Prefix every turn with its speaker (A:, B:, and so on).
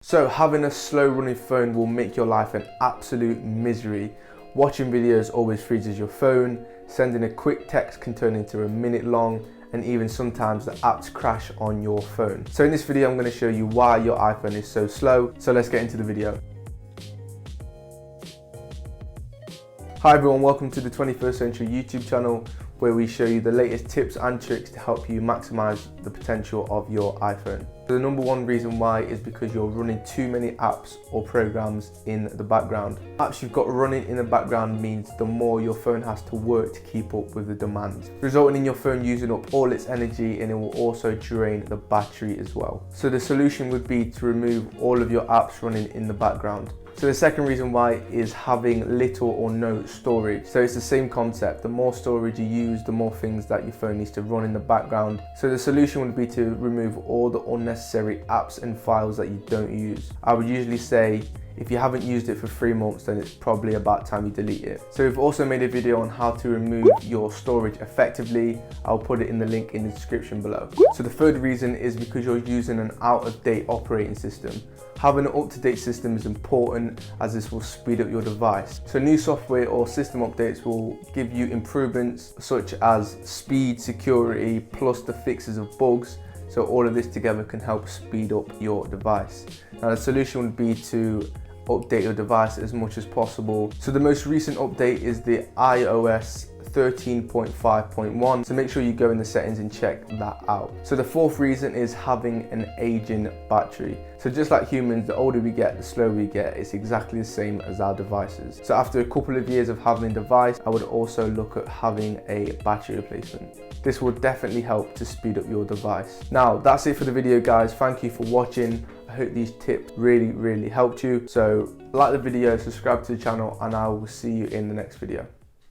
A: So having a slow running phone will make your life an absolute misery. Watching videos always freezes your phone, sending a quick text can turn into a minute long, and even sometimes the apps crash on your phone. So in this video I'm going to show you why your iPhone is so slow. So let's get into the video. Hi everyone, welcome to the 21st Century YouTube channel, where we show you the latest tips and tricks to help you maximize the potential of your iPhone. So the number one reason why is because you're running too many apps or programs in the background. Apps you've got running in the background means the more your phone has to work to keep up with the demands, resulting in your phone using up all its energy, and it will also drain the battery as well. So the solution would be to remove all of your apps running in the background. So the second reason why is having little or no storage. So it's the same concept. The more storage you use, the more things that your phone needs to run in the background. So the solution would be to remove all the unnecessary apps and files that you don't use. I would usually say if you haven't used it for 3 months, then it's probably about time you delete it. So we've also made a video on how to remove your storage effectively. I'll put it in the link in the description below. So the third reason is because you're using an out-of-date operating system. Having an up-to-date system is important, as this will speed up your device. So new software or system updates will give you improvements such as speed, security, plus the fixes of bugs. So all of this together can help speed up your device. Now the solution would be to update your device as much as possible. So the most recent update is the iOS 13.5.1, so make sure you go in the settings and check that out. So the fourth reason is having an aging battery. So just like humans, the older we get, the slower we get. It's exactly the same as our devices. So after a couple of years of having a device, I would also look at having a battery replacement. This will definitely help to speed up your device. Now that's it for the video, guys. Thank you for watching. I hope these tips really helped you. So like the video, subscribe to the channel, and I will see you in the next video.